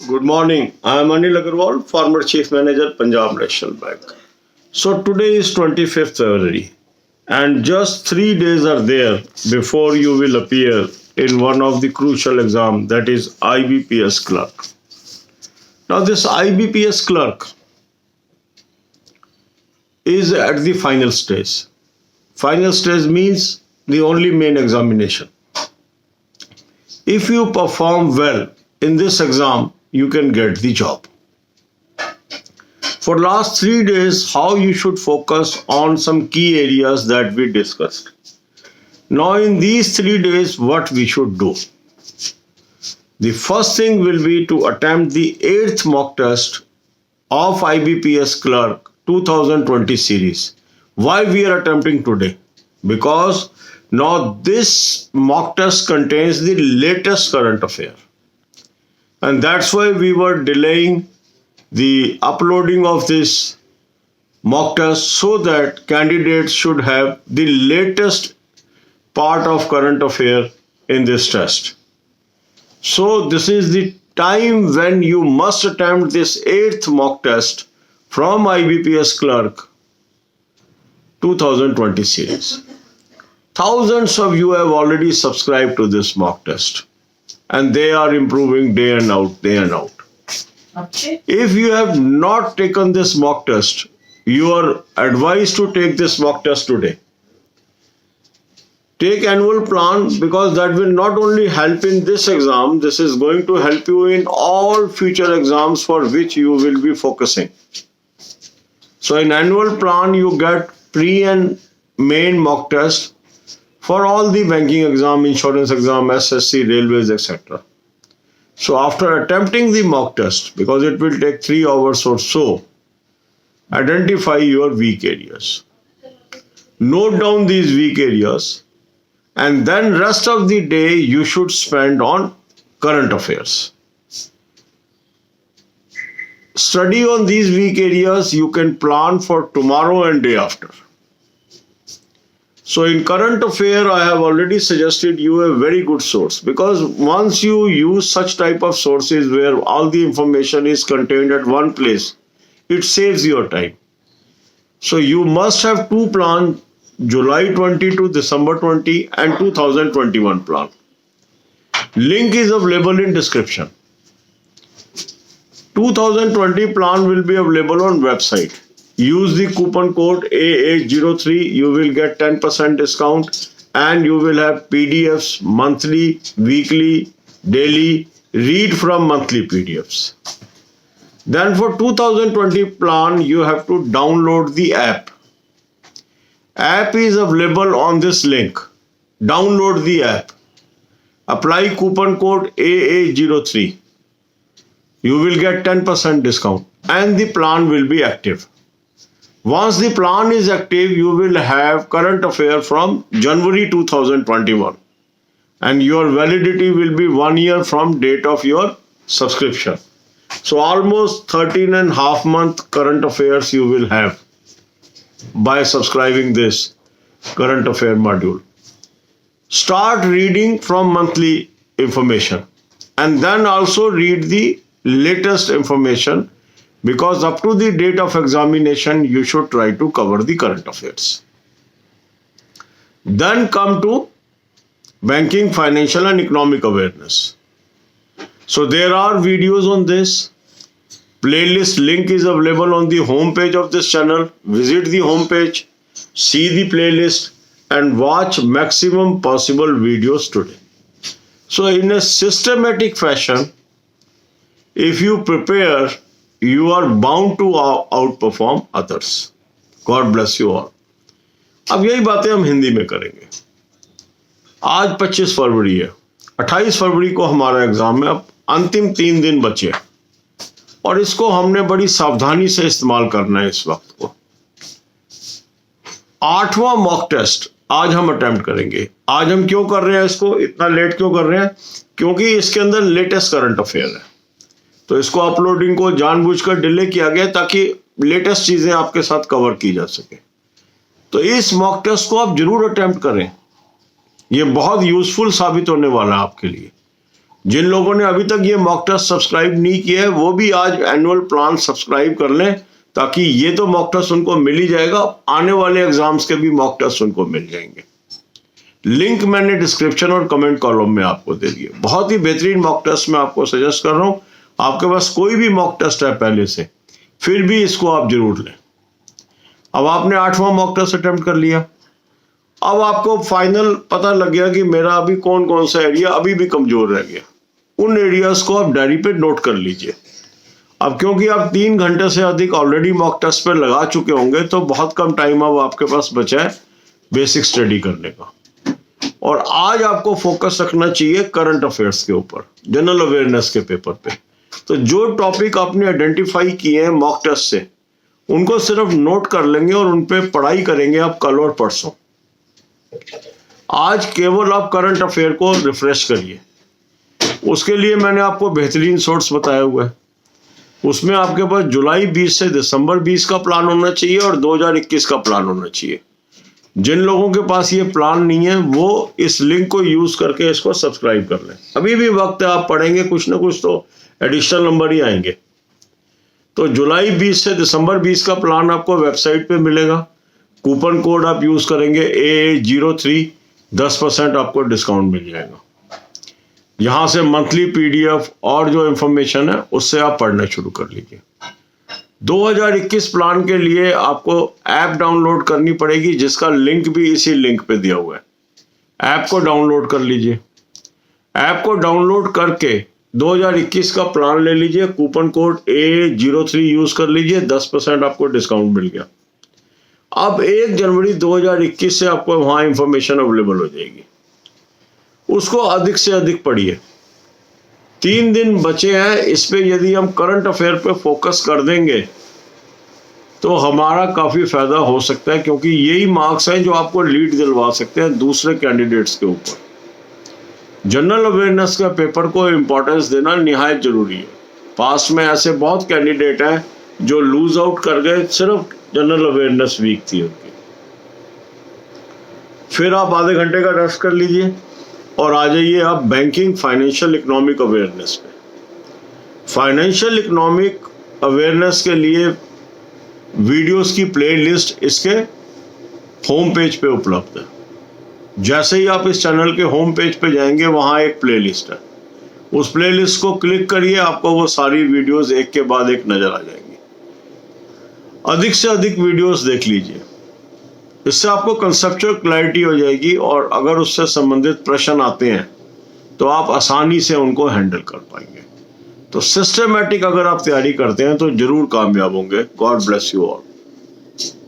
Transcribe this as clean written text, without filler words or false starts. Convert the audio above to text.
Good morning. I am Anil Agarwal, former Chief Manager, Punjab National Bank. So today is 25th February, and just 3 days are there before you will appear in one of the crucial exam, that is IBPS clerk. Now this IBPS clerk is at the final stage. Final stage means the only main examination. If you perform well in this exam, you can get the job. For last 3 days, how you should focus on some key areas that we discussed. Now in these 3 days, what we should do? The first thing will be to attempt the 8th mock test of IBPS Clerk 2020 series. Why we are attempting today? Because now this mock test contains the latest current affair. And that's why we were delaying the uploading of this mock test so that candidates should have the latest part of current affair in this test. So this is the time when you must attempt this 8th mock test from IBPS Clerk 2020 series. Thousands of you have already subscribed to this mock test, and they are improving day and out. Okay. If you have not taken this mock test, you are advised to take this mock test today. Take annual plan, because that will not only help in this exam, this is going to help you in all future exams for which you will be focusing. So in annual plan, you get pre and main mock test for all the banking exam, insurance exam, SSC, railways, etc. So after attempting the mock test, because it will take 3 hours or so, identify your weak areas. Note down these weak areas, and then rest of the day you should spend on current affairs. Study on these weak areas, you can plan for tomorrow and day after. So in current affair, I have already suggested you a very good source, because once you use such type of sources where all the information is contained at one place, it saves your time. So you must have two plans, July 20 to December 20 and 2021 plan. Link is available in description. 2020 plan will be available on website. Use the coupon code AA03, you will get 10% discount, and you will have PDFs monthly, weekly, daily. Read from monthly PDFs. Then for 2020 plan, you have to download the app. App is available on this link. Download the app. Apply coupon code AA03. You will get 10% discount and the plan will be active. Once the plan is active, you will have current affair from January 2021, and your validity will be 1 year from date of your subscription. So almost 13 and a half month current affairs you will have by subscribing this current affair module. Start reading from monthly information, and then also read the latest information, because up to the date of examination, you should try to cover the current affairs. Then come to banking, financial and economic awareness. So there are videos on this. Playlist link is available on the home page of this channel. Visit the home page, see the playlist and watch maximum possible videos today. So in a systematic fashion, if you prepare, you are bound to outperform others. God bless you all. अब यही बातें हम हिंदी में करेंगे. आज 25 फरवरी है. 28 फरवरी को हमारा एग्जाम है. अब अंतिम 3 दिन बचे और इसको हमने बड़ी सावधानी से इस्तेमाल करना है. इस वक्त को 8वां मॉक टेस्ट आज हम अटेम्प्ट करेंगे. आज हम क्यों कर रहे हैं इसको, इतना लेट क्यों कर रहे हैं? क्योंकि इसके अंदर लेटेस्ट करंट अफेयर है, तो इसको अपलोडिंग को जानबूझकर डिले किया गया ताकि लेटेस्ट चीजें आपके साथ कवर की जा सके. तो इस मॉक टेस्ट को आप जरूर अटेम्प्ट करें. ये बहुत यूजफुल साबित होने वाला है आपके लिए. जिन लोगों ने अभी तक ये मॉक टेस्ट सब्सक्राइब नहीं किया है वो भी आज एनुअल प्लान सब्सक्राइब कर लें, ताकि ये तो मॉक टेस्ट उनको मिल ही जाएगा, आने वाले एग्जाम्स के भी मॉक टेस्ट उनको मिल जाएंगे। लिंक मैंने डिस्क्रिप्शन और कमेंट कॉलम में आपको दे दिए। बहुत ही बेहतरीन मॉक टेस्ट मैं आपको सजेस्ट कर रहा हूं। आपके पास कोई भी मॉक टेस्ट है पहले से, फिर भी इसको आप जरूर लें। अब आपने 8वां मॉक टेस्ट अटेम्प्ट कर लिया, अब आपको फाइनल पता लग गया कि मेरा अभी कौन कौन सा एरिया अभी भी कमजोर रह गया। उन एरियाज को आप डायरी पे नोट कर लीजिए। अब क्योंकि आप 3 घंटे से अधिक ऑलरेडी मॉक टेस्ट पे लगा चुके होंगे, तो बहुत कम टाइम अब आपके पास बचा है बेसिक स्टडी करने का। और आज आपको फोकस रखना चाहिए करंट अफेयर्स के ऊपर, जनरल अवेयरनेस के पेपर पे। तो जो टॉपिक आपने आइडेंटिफाई किए हैं मॉक टेस्ट से, उनको सिर्फ नोट कर लेंगे और उन पे पढ़ाई करेंगे आप कल और परसों। आज केवल आप करंट अफेयर को रिफ्रेश करिए। उसके लिए मैंने आपको बेहतरीन सोर्स बताया हुआ है। उसमें आपके पास जुलाई 20 से दिसंबर 20 का प्लान होना चाहिए और 2021 का प्लान होना चाहिए। जिन लोगों के पास ये प्लान नहीं है वो इस लिंक को यूज करके इसको सब्सक्राइब कर लें। अभी भी वक्त है, आप पढ़ेंगे कुछ ना कुछ तो एडिशनल नंबर ही आएंगे। तो जुलाई 20 से दिसंबर 20 का प्लान आपको वेबसाइट पे मिलेगा। कूपन कोड आप यूज करेंगे AA03, 10% आपको डिस्काउंट मिल जाएगा। यहां से मंथली PDF और जो इंफॉर्मेशन है उससे आप पढ़ना शुरू कर लीजिए। 2021 प्लान के लिए आपको ऐप डाउनलोड करनी पड़ेगी, जिसका लिंक भी इसी लिंक पे दिया हुआ है। ऐप को डाउनलोड कर लीजिए। ऐप को डाउनलोड करके 2021 का प्लान ले लीजिए, कूपन कोड AA03 यूज कर लीजिए, 10% आपको डिस्काउंट मिल गया। अब 1 जनवरी 2021 से आपको वहां इंफॉर्मेशन अवेलेबल हो जाएगी। उसको अधिक से अधिक पढ़िए। 3 दिन बचे हैं, इस पे यदि हम करंट अफेयर पे फोकस कर देंगे तो हमारा काफी फायदा हो सकता है, क्योंकि यही मार्क्स हैं जो आपको लीड दिलवा सकते हैं दूसरे कैंडिडेट्स के ऊपर। जनरल अवेयरनेस का पेपर को इंपॉर्टेंस देना निहायत जरूरी है। पास्ट में ऐसे बहुत कैंडिडेट हैं जो लूज आउट कर गए, सिर्फ जनरल अवेयरनेस वीक थी उनकी। फिर आप आधे घंटे का रेस्ट कर लीजिए और आ जाइए आप बैंकिंग फाइनेंशियल इकोनॉमिक अवेयरनेस पे। फाइनेंशियल इकोनॉमिक अवेयरनेस के लिए वीडियोस की प्लेलिस्ट इसके होम पेज पे उपलब्ध है। जैसे ही आप इस चैनल के होम पेज पे जाएंगे, वहां एक प्लेलिस्ट है। उस प्लेलिस्ट को क्लिक करिए, आपको वो सारी वीडियोस एक के बाद एक नजर आ जाएंगी। अधिक से अधिक वीडियोस देख लीजिए, इससे आपको कंसेप्चुअल क्लैरिटी हो जाएगी और अगर उससे संबंधित प्रश्न आते हैं तो आप आसानी से उनको हैंडल कर पाएंगे। तो सिस्टमैटिक अगर आप तैयारी करते हैं तो जरूर कामयाब होंगे। God bless you all.